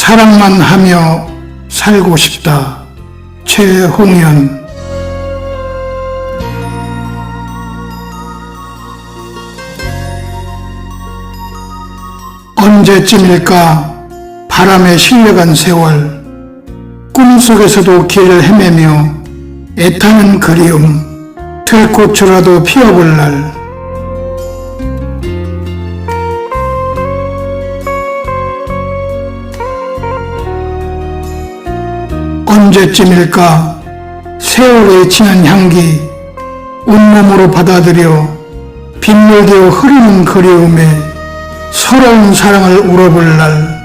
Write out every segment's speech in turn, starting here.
사랑만 하며 살고 싶다. 최홍연. 언제쯤일까 바람에 실려간 세월, 꿈속에서도 길을 헤매며 애타는 그리움, 들꽃이라도 피어볼 날. 언제쯤일까 세월의 진한 향기 온몸으로 받아들여 빗물되어 흐르는 그리움에 서러운 사랑을 울어볼 날.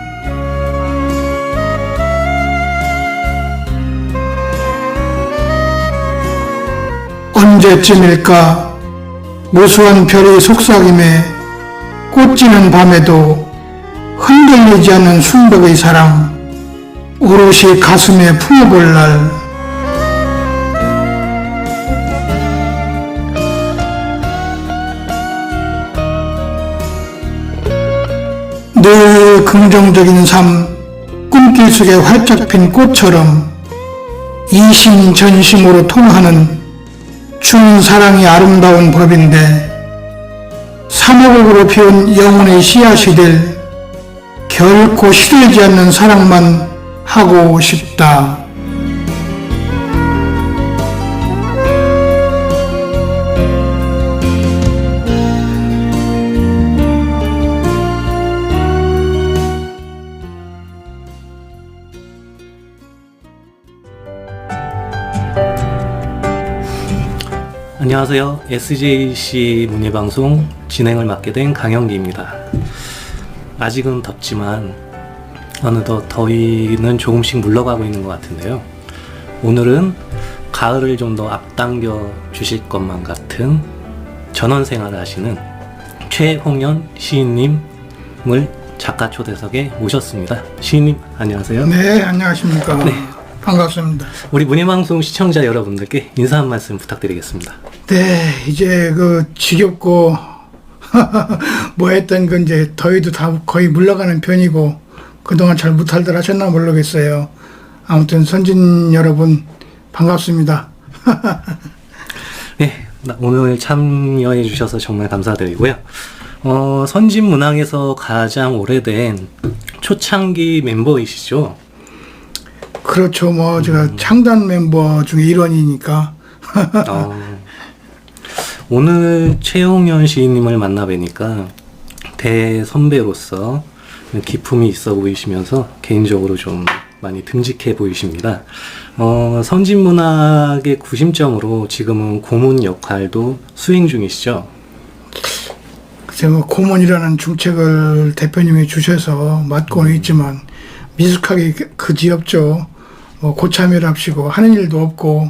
언제쯤일까 무수한 별이 속삭임에 꽃지는 밤에도 흔들리지 않는 순박의 사랑 오롯이 가슴에 품어볼 날. 늘 긍정적인 삶, 꿈길 속에 활짝 핀 꽃처럼 이심전심으로 통하는 준 사랑이 아름다운 법인데, 사모곡으로 피운 영혼의 씨앗이 될 결코 시들지 않는 사랑만 하고 싶다. 안녕하세요. SJC 문예방송 진행을 맡게 된 강영기입니다. 아직은 덥지만 어느덧 더위는 조금씩 물러가고 있는 것 같은데요. 오늘은 가을을 좀 더 앞당겨 주실 것만 같은 전원생활을 하시는 최홍연 시인님을 작가 초대석에 모셨습니다. 시인님 안녕하세요. 네, 안녕하십니까. 네. 반갑습니다. 우리 문예방송 시청자 여러분들께 인사 한 말씀 부탁드리겠습니다. 네, 이제 지겹고 뭐 했던 건 이제 더위도 다 거의 물러가는 편이고, 그동안 잘 못할들 하셨나 모르겠어요. 아무튼 선진 여러분 반갑습니다. 네, 오늘 참여해 주셔서 정말 감사드리고요. 선진문학에서 가장 오래된 초창기 멤버이시죠? 그렇죠. 뭐 제가 창단 멤버 중에 일원이니까. 오늘 최홍연 시인님을 만나 뵈니까 대선배로서 기품이 있어 보이시면서 개인적으로 좀 많이 듬직해 보이십니다. 선진문학의 구심점으로 지금은 고문 역할도 수행 중이시죠? 글쎄 뭐 고문이라는 중책을 대표님이 주셔서 맡고는 있지만 미숙하게 그지없죠. 뭐 고참이랍시고 하는 일도 없고,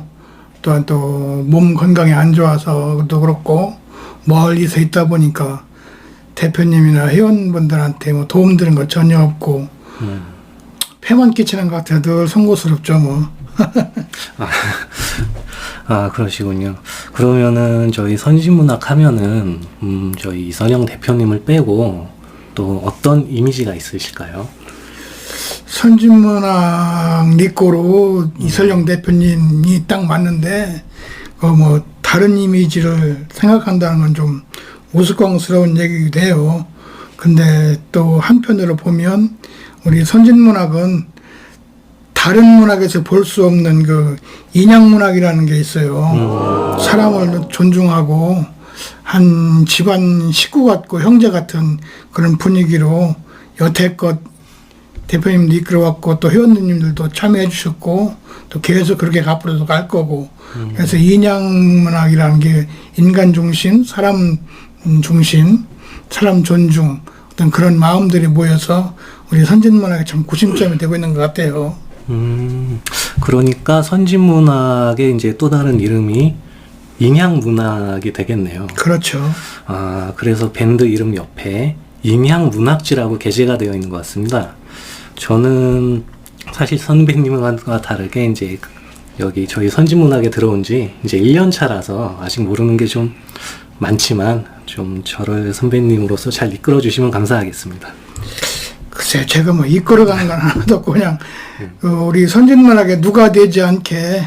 또한 또 몸 건강이 안 좋아서도 그렇고 멀리서 있다 보니까 대표님이나 회원분들한테 뭐 도움 드는 거 전혀 없고 폐만 끼치는 것 같아요. 늘 송구스럽죠 뭐. 그러시군요. 그러면은 저희 선진문학 하면은 저희 이선영 대표님을 빼고 또 어떤 이미지가 있으실까요? 선진문학 니꼬로 이설영 대표님이 딱 맞는데, 뭐 다른 이미지를 생각한다는 건 좀 우스꽝스러운 얘기기도 해요. 근데 또 한편으로 보면 우리 선진문학은 다른 문학에서 볼 수 없는 그 인양문학이라는 게 있어요. 사람을 존중하고 한 집안 식구 같고 형제 같은 그런 분위기로 여태껏 대표님도 이끌어왔고 또 회원님들도 참여해 주셨고 또 계속 그렇게 앞으로도 갈 거고, 그래서 인양문학이라는 게 인간 중심, 사람 중심, 사람 존중, 어떤 그런 마음들이 모여서 우리 선진문학의 참 구심점이 되고 있는 것 같아요. 그러니까 선진문학의 이제 또 다른 이름이 인양문학이 되겠네요. 그렇죠. 그래서 밴드 이름 옆에 인양문학지라고 게재가 되어 있는 것 같습니다. 저는 사실 선배님과 다르게 이제 여기 저희 선진문학에 들어온 지 이제 1년 차라서 아직 모르는 게 좀 많지만 좀 저를 선배님으로서 잘 이끌어 주시면 감사하겠습니다. 글쎄, 제가 뭐 이끌어가는 건 하나도 없고, 그냥, 우리 선진문학에 누가 되지 않게,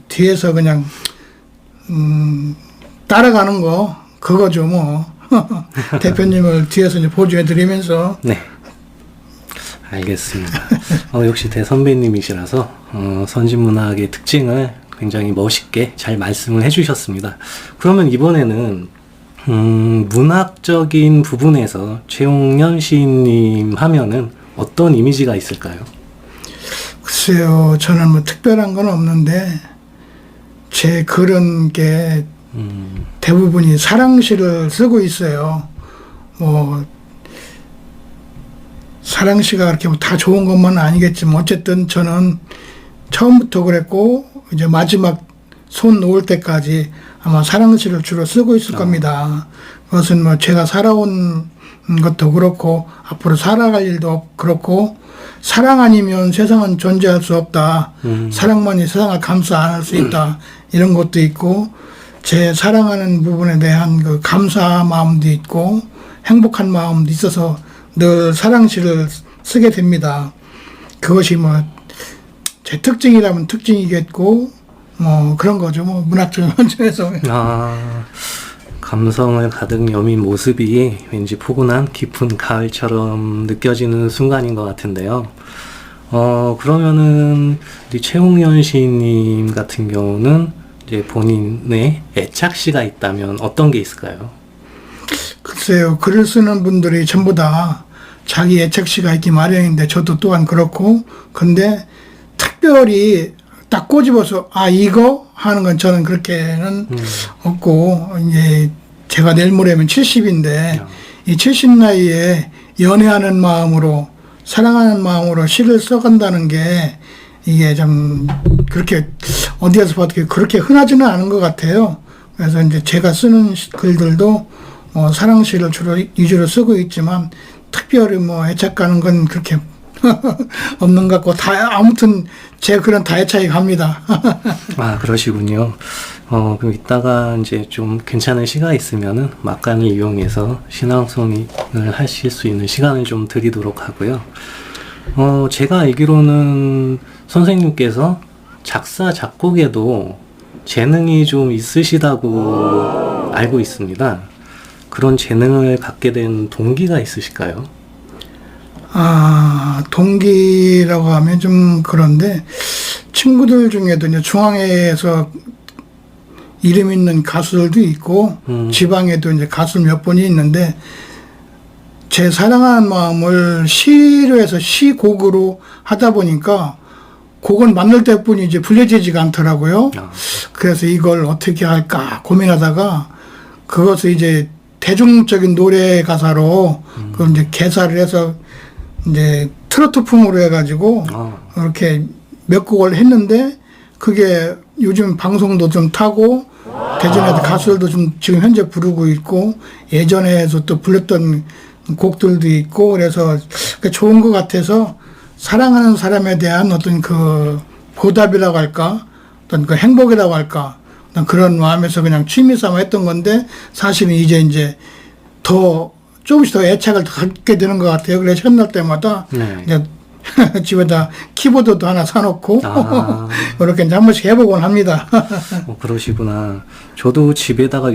뒤에서 그냥, 따라가는 거, 그거죠, 뭐. 대표님을 뒤에서 이제 보조해드리면서. 네. 알겠습니다. 역시 대선배님이시라서, 선진문학의 특징을 굉장히 멋있게 잘 말씀을 해주셨습니다. 그러면 이번에는, 문학적인 부분에서 최홍련 시인님 하면은 어떤 이미지가 있을까요? 글쎄요, 저는 뭐 특별한 건 없는데, 제 글은 게 대부분이 사랑시를 쓰고 있어요. 뭐, 사랑시가 그렇게 뭐 다 좋은 것만은 아니겠지만, 어쨌든 저는 처음부터 그랬고, 이제 마지막 손 놓을 때까지 아마 사랑시를 주로 쓰고 있을 겁니다. 그것은 뭐 제가 살아온 것도 그렇고, 앞으로 살아갈 일도 그렇고, 사랑 아니면 세상은 존재할 수 없다. 사랑만이 세상을 감싸 안을 수 있다. 이런 것도 있고, 제 사랑하는 부분에 대한 그 감사 마음도 있고, 행복한 마음도 있어서 늘 사랑시를 쓰게 됩니다. 그것이 뭐, 제 특징이라면 특징이겠고, 뭐, 그런 거죠. 뭐, 문학적인 관점에서. 감성을 가득 여민 모습이 왠지 포근한 깊은 가을처럼 느껴지는 순간인 것 같은데요. 그러면은, 우리 최홍련 시인님 같은 경우는 이제 본인의 애착시가 있다면 어떤 게 있을까요? 글쎄요, 글을 쓰는 분들이 전부 다 자기 애착시가 있기 마련인데, 저도 또한 그렇고, 근데 특별히 딱 꼬집어서, 이거? 하는 건 저는 그렇게는 없고, 이제 제가 내일 모레면 70인데, 이 70 나이에 연애하는 마음으로, 사랑하는 마음으로 시를 써간다는 게, 이게 좀, 그렇게, 어디에서 봐도 그렇게 흔하지는 않은 것 같아요. 그래서 이제 제가 쓰는 글들도, 사랑시를 주로 위주로 쓰고 있지만, 특별히 뭐 애착 가는 건 그렇게 없는 것 같고, 아무튼 제 글은 다 애착이 갑니다. 그러시군요. 그럼 이따가 이제 좀 괜찮은 시가 있으면은 막간을 이용해서 신앙송을 하실 수 있는 시간을 좀 드리도록 하고요. 제가 알기로는 선생님께서 작사, 작곡에도 재능이 좀 있으시다고 알고 있습니다. 그런 재능을 갖게 된 동기가 있으실까요? 동기라고 하면 좀 그런데, 친구들 중에도 이제 중앙에서 이름 있는 가수들도 있고, 지방에도 이제 가수 몇 분이 있는데, 제 사랑하는 마음을 시로 해서 시곡으로 하다 보니까, 곡은 만들 때뿐이 이제 불려지지가 않더라고요. 그래서 이걸 어떻게 할까 고민하다가, 그것을 이제 대중적인 노래 가사로, 그걸 이제 개사를 해서, 이제 트로트풍으로 해가지고 이렇게 몇 곡을 했는데, 그게 요즘 방송도 좀 타고 대전에도 가수들도 좀 지금 현재 부르고 있고, 예전에서 또 불렀던 곡들도 있고, 그래서 좋은 것 같아서 사랑하는 사람에 대한 어떤 그 보답이라고 할까, 어떤 그 행복이라고 할까, 어떤 그런 마음에서 그냥 취미 삼아 했던 건데, 사실은 이제 더 조금씩 더 애착을 갖게 되는 것 같아요. 그래서 첫날 때마다 이제 집에다 키보드도 하나 사놓고 이렇게 이제 한 번씩 해보곤 합니다. 그러시구나. 저도 집에다가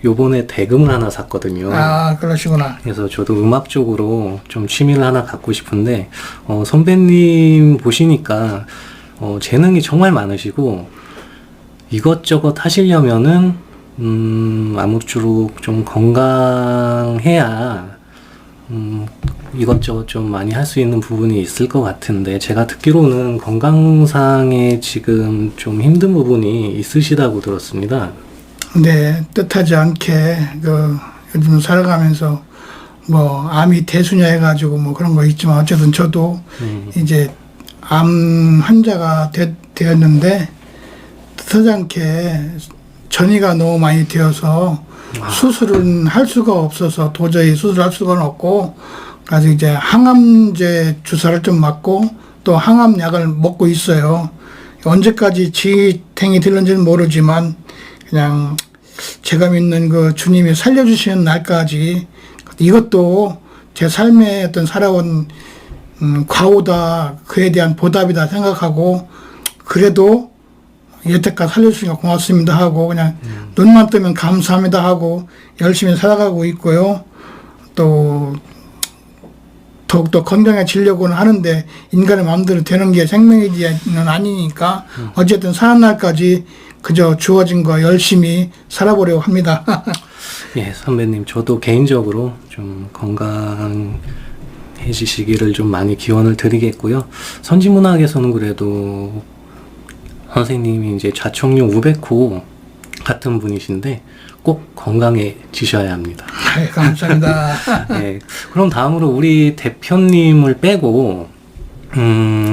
요번에 대금을 하나 샀거든요. 그러시구나. 그래서 저도 음악 쪽으로 좀 취미를 하나 갖고 싶은데, 선배님 보시니까 재능이 정말 많으시고, 이것저것 하시려면은 아무쪼록 좀 건강해야 이것저것 좀 많이 할 수 있는 부분이 있을 것 같은데, 제가 듣기로는 건강상에 지금 좀 힘든 부분이 있으시다고 들었습니다. 네, 뜻하지 않게 요즘 살아가면서 뭐 암이 대수냐 해가지고 뭐 그런 거 있지만, 어쨌든 저도 이제 암 환자가 되었는데, 뜻하지 않게 전이가 너무 많이 되어서 수술은 할 수가 없어서 도저히 수술할 수가 없고, 그래서 이제 항암제 주사를 좀 맞고 또 항암약을 먹고 있어요. 언제까지 지탱이 될는지는 모르지만, 그냥 제가 믿는 그 주님이 살려주시는 날까지, 이것도 제 삶에 어떤 살아온 과오다, 그에 대한 보답이다 생각하고, 그래도 여태까지 살려주시니까 고맙습니다 하고, 그냥 눈만 뜨면 감사합니다 하고, 열심히 살아가고 있고요. 또, 더욱더 건강해지려고는 하는데, 인간의 마음대로 되는 게 생명이지는 아니니까, 어쨌든 사는 날까지 그저 주어진 거 열심히 살아보려고 합니다. 예, 선배님, 저도 개인적으로 좀 건강해지시기를 좀 많이 기원을 드리겠고요. 선지문학에서는 그래도 선생님이 이제 좌청룡 우백호 같은 분이신데 꼭 건강해지셔야 합니다. 네, 감사합니다. 예, 그럼 다음으로 우리 대표님을 빼고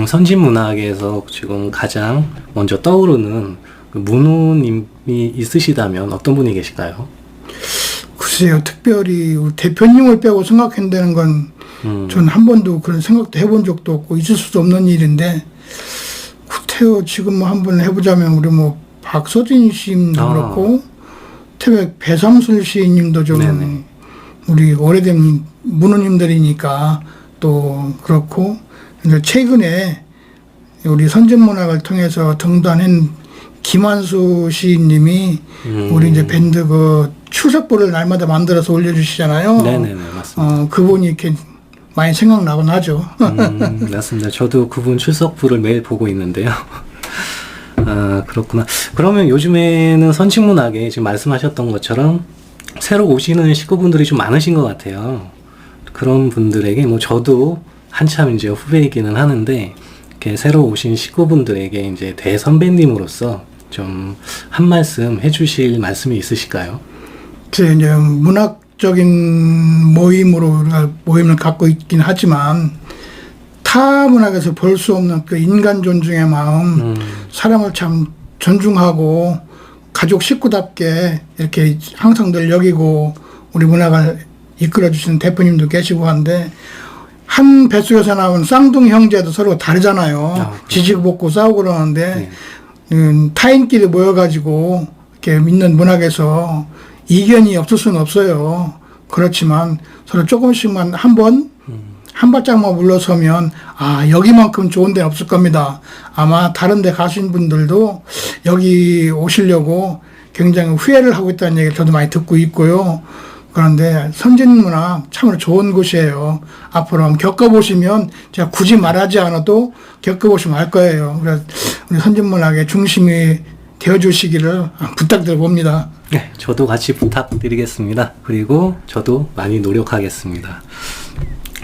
선지문학에서 지금 가장 먼저 떠오르는 그 문우님이 있으시다면 어떤 분이 계실까요? 글쎄요, 특별히 우리 대표님을 빼고 생각한다는 건 전 한 번도 그런 생각도 해본 적도 없고 있을 수도 없는 일인데, 구태여 지금 뭐 한번 해보자면 우리 뭐 박서진 시인도 그렇고 태백 배삼술 시인님도 좀 네네. 우리 오래된 문우님들이니까 또 그렇고, 이제 최근에 우리 선진문학을 통해서 등단한 김한수 시인님이 우리 이제 밴드 그 추석보를 날마다 만들어서 올려주시잖아요. 네네네, 맞습니다. 그분이 이렇게 많이 생각나곤 하죠. 맞습니다. 저도 그분 출석부를 매일 보고 있는데요. 아, 그렇구나. 그러면 요즘에는 선지문학에 지금 말씀하셨던 것처럼 새로 오시는 식구분들이 좀 많으신 것 같아요. 그런 분들에게 뭐 저도 한참 이제 후배이기는 하는데, 이렇게 새로 오신 식구분들에게 이제 대선배님으로서 좀 한 말씀 해주실 말씀이 있으실까요? 제 이제 문학적인 모임으로 우리가 모임을 갖고 있긴 하지만, 타 문학에서 볼 수 없는 그 인간 존중의 마음, 사람을 참 존중하고 가족 식구답게 이렇게 항상 늘 여기고 우리 문학을 이끌어 주시는 대표님도 계시고 한데, 한 뱃속에서 나온 쌍둥이 형제도 서로 다르잖아요. 지지고 싸우고 그러는데, 타인끼리 모여가지고 이렇게 믿는 문학에서 이견이 없을 수는 없어요. 그렇지만 서로 조금씩만 한 발짝만 물러서면, 아, 여기만큼 좋은 데는 없을 겁니다. 아마 다른 데 가신 분들도 여기 오시려고 굉장히 후회를 하고 있다는 얘기를 저도 많이 듣고 있고요. 그런데 선진문학 참으로 좋은 곳이에요. 앞으로 한번 겪어보시면, 제가 굳이 말하지 않아도 겪어보시면 알 거예요. 그래서 우리 선진문학의 중심이 되어주시기를 부탁드려봅니다. 네, 저도 같이 부탁드리겠습니다. 그리고 저도 많이 노력하겠습니다.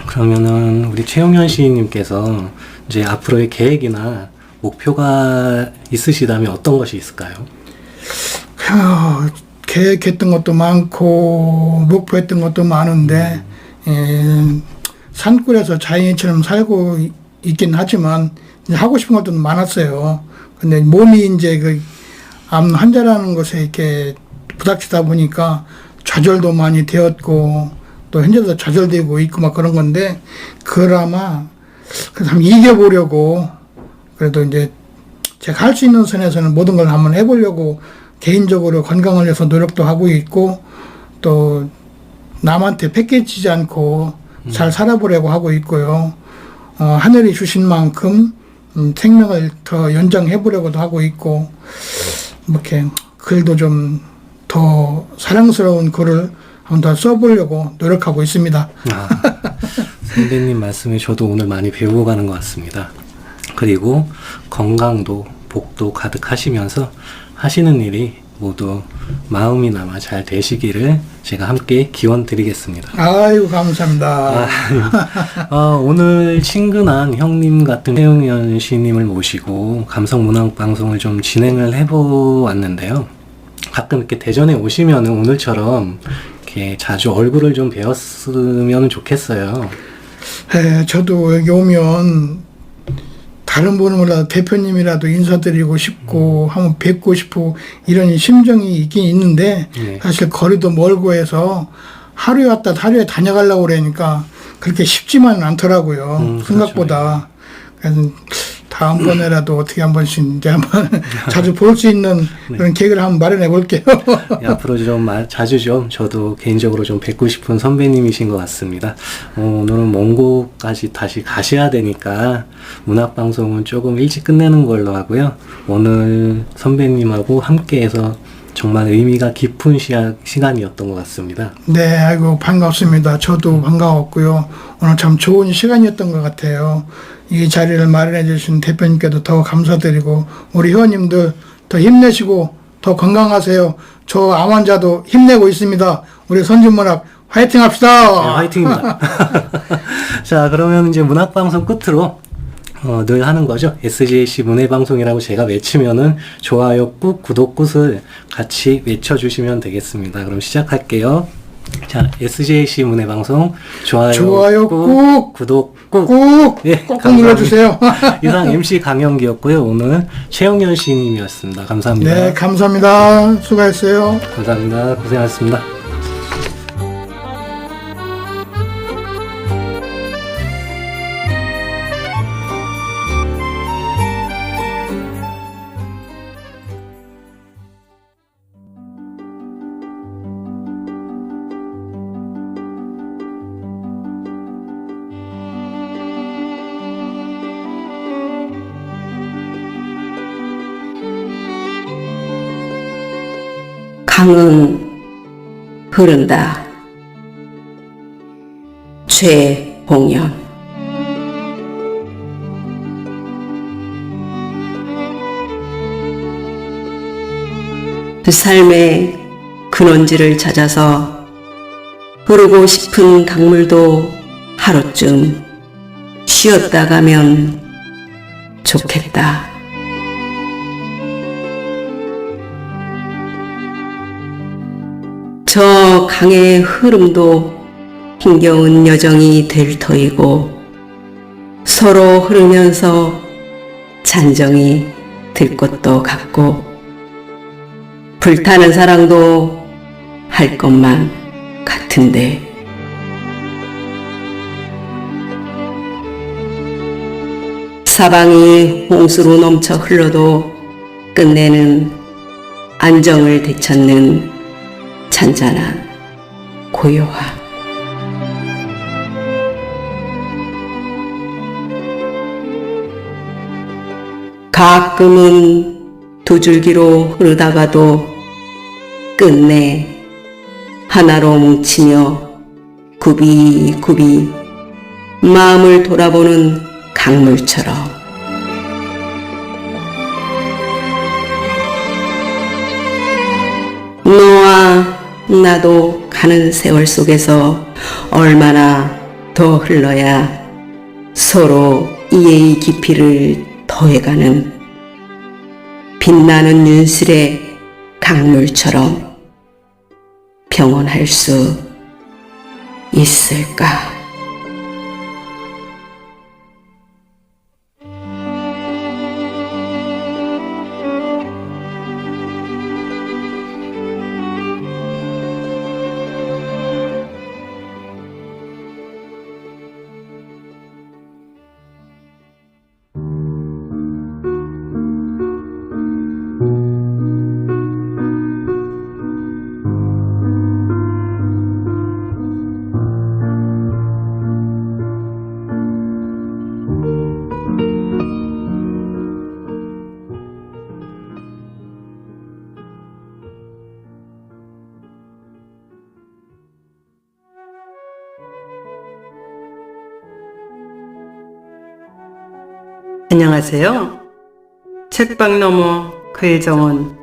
그러면은 우리 최용현 시인님께서 이제 앞으로의 계획이나 목표가 있으시다면 어떤 것이 있을까요? 계획했던 것도 많고 목표했던 것도 많은데, 산골에서 자연인처럼 살고 있긴 하지만 하고 싶은 것도 많았어요. 근데 몸이 이제 그 암 환자라는 것에 이렇게 부닥치다 보니까 좌절도 많이 되었고, 또 현재도 좌절되고 있고 막 그런 건데, 그나마 한번 이겨보려고, 그래도 이제 제가 할 수 있는 선에서는 모든 걸 한번 해보려고 개인적으로 건강을 위해서 노력도 하고 있고, 또 남한테 뺏기지 않고 잘 살아보려고 하고 있고요. 하늘이 주신 만큼 생명을 더 연장해보려고도 하고 있고, 이렇게 글도 좀 더 사랑스러운 글을 한번 더 써보려고 노력하고 있습니다. 아, 선배님 말씀에 저도 오늘 많이 배우고 가는 것 같습니다. 그리고 건강도 복도 가득하시면서 하시는 일이 모두 마음이나마 잘 되시기를 제가 함께 기원 드리겠습니다. 아이고, 감사합니다. 오늘 친근한 형님 같은 최용현 시인님을 모시고 감성문학 방송을 좀 진행을 해보았는데요. 가끔 이렇게 대전에 오시면 오늘처럼 이렇게 자주 얼굴을 좀 뵈었으면 좋겠어요. 네, 저도 여기 오면 다른 분은 몰라도 대표님이라도 인사드리고 싶고 한번 뵙고 싶고 이런 심정이 있긴 있는데, 네. 사실 거리도 멀고 해서 하루에 왔다 하루에 다녀가려고 그러니까 그렇게 쉽지만은 않더라고요. 생각보다. 그래서 다음번에라도 어떻게 한 번씩 이제 한번 자주 볼 수 있는 그런 계획을 한번 마련해 볼게요. 예, 앞으로 좀 자주 좀 저도 개인적으로 좀 뵙고 싶은 선배님이신 것 같습니다. 오늘은 먼 곳까지 다시 가셔야 되니까 문학방송은 조금 일찍 끝내는 걸로 하고요. 오늘 선배님하고 함께해서 정말 의미가 깊은 시간이었던 것 같습니다. 네, 아이고 반갑습니다. 저도 반가웠고요. 오늘 참 좋은 시간이었던 것 같아요. 이 자리를 마련해 주신 대표님께도 더 감사드리고 우리 회원님들 더 힘내시고 더 건강하세요. 저 암 환자도 힘내고 있습니다. 우리 선진문학 화이팅 합시다. 네, 화이팅입니다. 자, 그러면 이제 문학방송 끝으로 늘 하는 거죠. SJC 문예방송이라고 제가 외치면은 좋아요 꾹, 구독 꾹을 같이 외쳐주시면 되겠습니다. 그럼 시작할게요. 자, SJC 문예방송 좋아요 꾹, 구독 꾹, 꾹, 예, 꾹꾹 눌러주세요. 이상 MC 강영기였고요. 오늘 최영현 시인님이었습니다. 감사합니다. 네, 감사합니다. 수고했어요. 감사합니다. 고생하셨습니다. 강은 흐른다. 최홍연. 삶의 근원지를 찾아서 흐르고 싶은 강물도 하루쯤 쉬었다 가면 좋겠다. 저 강의 흐름도 힘겨운 여정이 될 터이고 서로 흐르면서 잔정이 들 것도 같고 불타는 사랑도 할 것만 같은데 사방이 홍수로 넘쳐 흘러도 끝내는 안정을 되찾는 잔잔한 고요함. 가끔은 두 줄기로 흐르다가도 끝내 하나로 뭉치며 굽이굽이 마음을 돌아보는 강물처럼 너와 나도 가는 세월 속에서 얼마나 더 흘러야 서로 이해의 깊이를 더해가는 빛나는 윤슬의 강물처럼 평온할 수 있을까? 안녕하세요. 책방 너머 글정원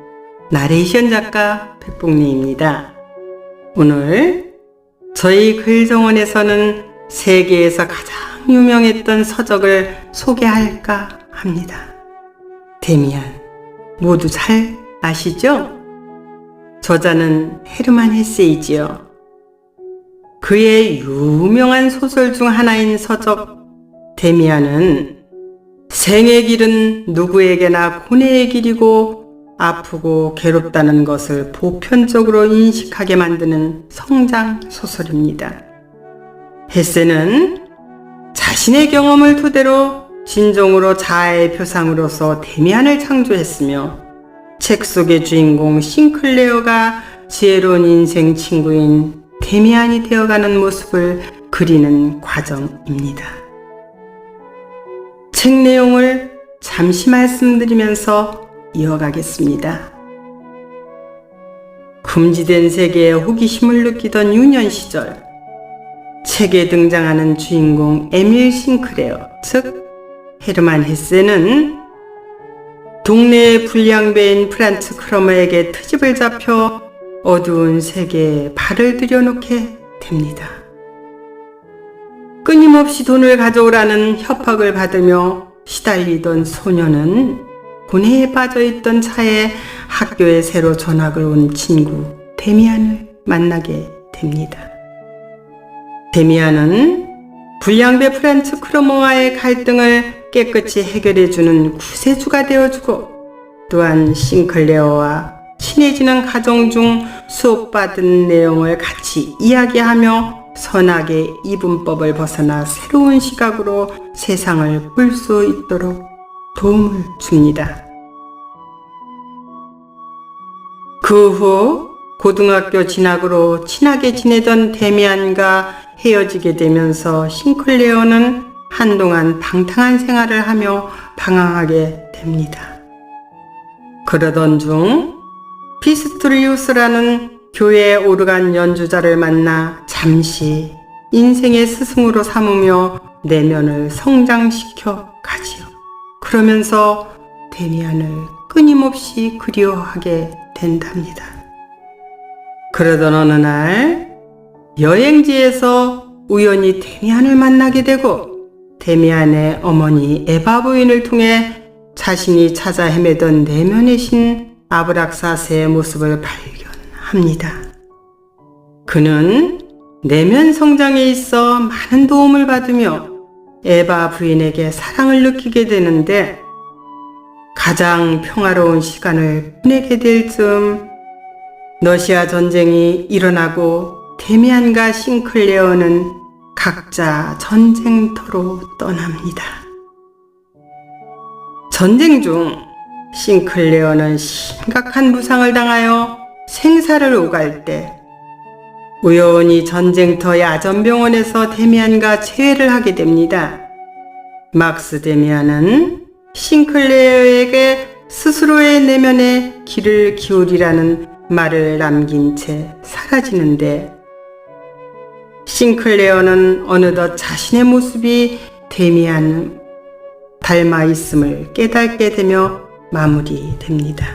나레이션 작가 백봉리입니다. 오늘 저희 글정원에서는 세계에서 가장 유명했던 서적을 소개할까 합니다. 데미안 모두 잘 아시죠? 저자는 헤르만 헤세이지요. 그의 유명한 소설 중 하나인 서적 데미안은 생의 길은 누구에게나 고뇌의 길이고 아프고 괴롭다는 것을 보편적으로 인식하게 만드는 성장 소설입니다. 헤세는 자신의 경험을 토대로 진정으로 자아의 표상으로서 데미안을 창조했으며 책 속의 주인공 싱클레어가 지혜로운 인생 친구인 데미안이 되어가는 모습을 그리는 과정입니다. 책 내용을 잠시 말씀드리면서 이어가겠습니다. 금지된 세계에 호기심을 느끼던 유년 시절, 책에 등장하는 주인공 에밀 싱클레어, 즉 헤르만 헤세는 동네의 불량배인 프란츠 크러머에게 트집을 잡혀 어두운 세계에 발을 들여놓게 됩니다. 끊임없이 돈을 가져오라는 협박을 받으며 시달리던 소녀는 고뇌에 빠져있던 차에 학교에 새로 전학을 온 친구 데미안을 만나게 됩니다. 데미안은 불량배 프란츠 크러머와의 갈등을 깨끗이 해결해주는 구세주가 되어주고, 또한 싱클레어와 친해지는 과정 중 수업받은 내용을 같이 이야기하며 선악의 이분법을 벗어나 새로운 시각으로 세상을 볼 수 있도록 도움을 줍니다. 그 후 고등학교 진학으로 친하게 지내던 데미안과 헤어지게 되면서 싱클레어는 한동안 방탕한 생활을 하며 방황하게 됩니다. 그러던 중 피스토리우스라는 교회 오르간 연주자를 만나 잠시 인생의 스승으로 삼으며 내면을 성장시켜 가지요. 그러면서 데미안을 끊임없이 그리워하게 된답니다. 그러던 어느 날 여행지에서 우연히 데미안을 만나게 되고, 데미안의 어머니 에바 부인을 통해 자신이 찾아 헤매던 내면의 신 아브락사스의 모습을 발견합니다. 그는 내면 성장에 있어 많은 도움을 받으며 에바 부인에게 사랑을 느끼게 되는데, 가장 평화로운 시간을 보내게 될 즈음 러시아 전쟁이 일어나고 데미안과 싱클레어는 각자 전쟁터로 떠납니다. 전쟁 중 싱클레어는 심각한 부상을 당하여 생사를 오갈 때 우연히 전쟁터 야전병원에서 데미안과 재회를 하게 됩니다. 막스 데미안은 싱클레어에게 스스로의 내면에 귀를 기울이라는 말을 남긴 채 사라지는데, 싱클레어는 어느덧 자신의 모습이 데미안을 닮아 있음을 깨닫게 되며 마무리됩니다.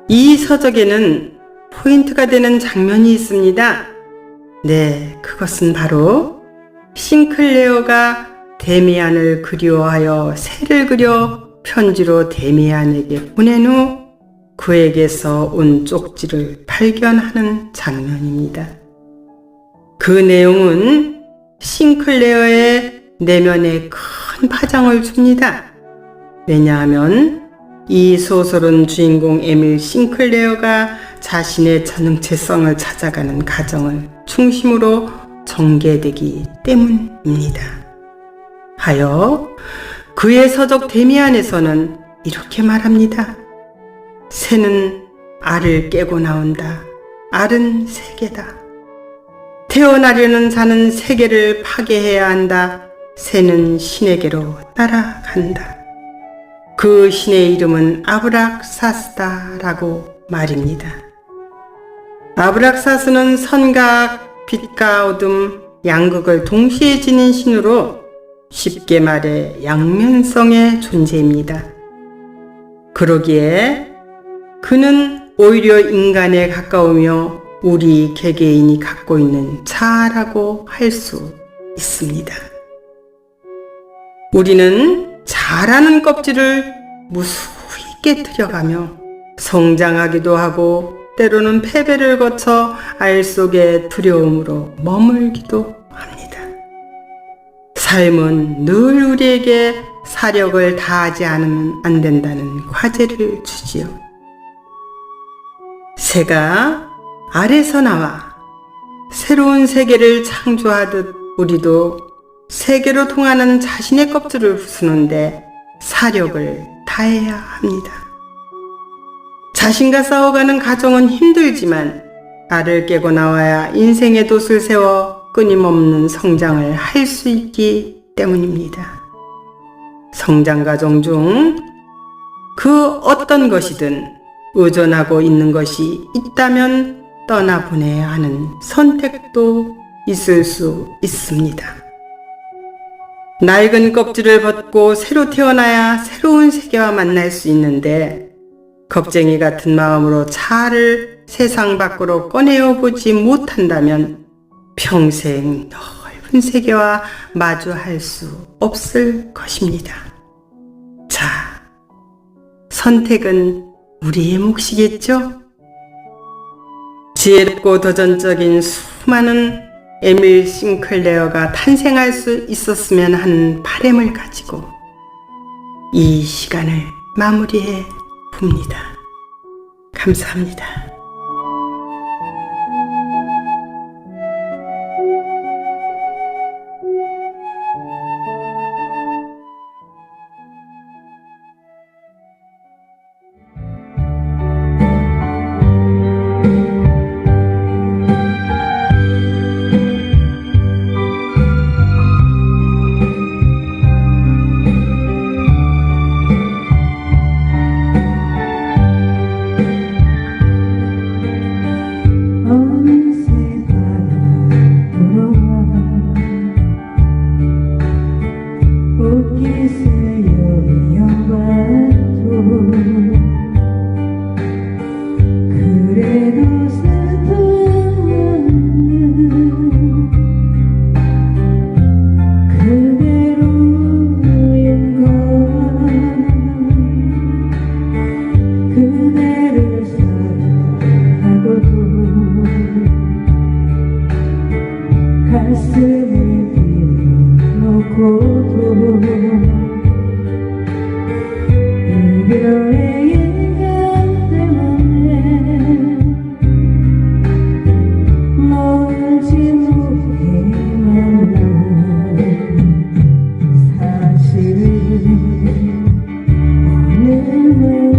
이 서적에는 포인트가 되는 장면이 있습니다. 네, 그것은 바로 싱클레어가 데미안을 그리워하여 새를 그려 편지로 데미안에게 보낸 후 그에게서 온 쪽지를 발견하는 장면입니다. 그 내용은 싱클레어의 내면에 큰 파장을 줍니다. 왜냐하면 이 소설은 주인공 에밀 싱클레어가 자신의 전응체성을 찾아가는 과정을 중심으로 전개되기 때문입니다. 하여 그의 서적 데미안에서는 이렇게 말합니다. 새는 알을 깨고 나온다. 알은 세계다. 태어나려는 자는 세계를 파괴해야 한다. 새는 신에게로 따라간다. 그 신의 이름은 아브락사스다라고 말입니다. 아브락사스는 선과 빛과 어둠, 양극을 동시에 지닌 신으로 쉽게 말해 양면성의 존재입니다. 그러기에 그는 오히려 인간에 가까우며 우리 개개인이 갖고 있는 자아라고 할 수 있습니다. 우리는 자아라는 껍질을 무수히 깨뜨려가며 성장하기도 하고 때로는 패배를 거쳐 알 속의 두려움으로 머물기도 합니다. 삶은 늘 우리에게 사력을 다하지 않으면 안 된다는 과제를 주지요. 새가 알에서 나와 새로운 세계를 창조하듯 우리도 세계로 통하는 자신의 껍질을 부수는데 사력을 다해야 합니다. 자신과 싸워가는 가정은 힘들지만 알을 깨고 나와야 인생의 돛을 세워 끊임없는 성장을 할 수 있기 때문입니다. 성장 과정 중 그 어떤 것이든 의존하고 있는 것이 있다면 떠나보내야 하는 선택도 있을 수 있습니다. 낡은 껍질을 벗고 새로 태어나야 새로운 세계와 만날 수 있는데 겁쟁이 같은 마음으로 차를 세상 밖으로 꺼내어 보지 못한다면 평생 넓은 세계와 마주할 수 없을 것입니다. 자, 선택은 우리의 몫이겠죠? 지혜롭고 도전적인 수많은 에밀 싱클레어가 탄생할 수 있었으면 하는 바람을 가지고 이 시간을 마무리해 봅니다. 감사합니다. 이별의 인간 때문에 멀지 못해 만난 사실은 어느 날은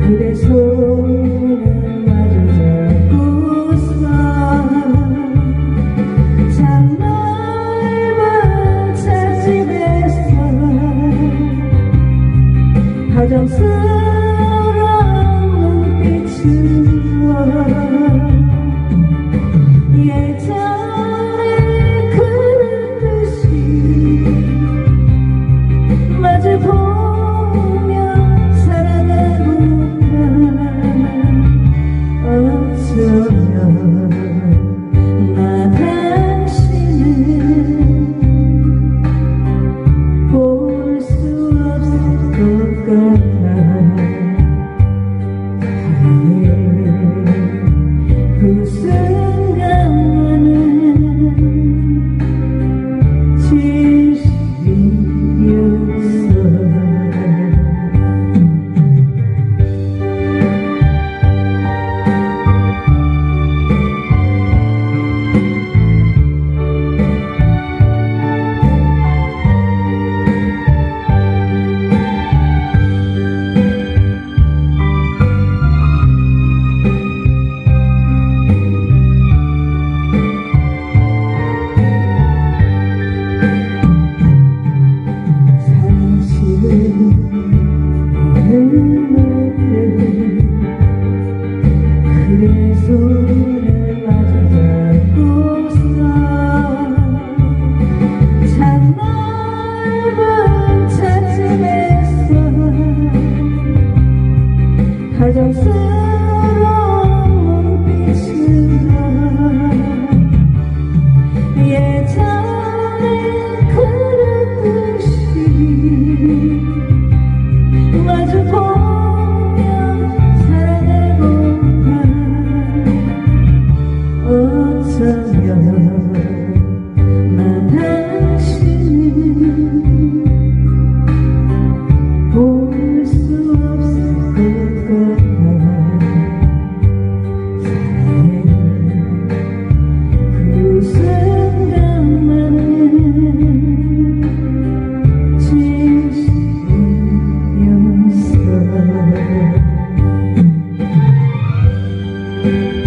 그대 손을 마주 잡고서 참 넓은 찻집에서 다정스러운 눈빛으로 예전에 그랬듯이 마주보며 살아가고파 어쩌면 나 당신을 볼 수 없을 것 같아. 그 순간 나는 진심이었어. 다정스러운 빛으로 예전에 그랬듯이 마주보며 살아가고파 어쩌면 나 당신을 볼 수 없을 것 같아. 그 순간 없고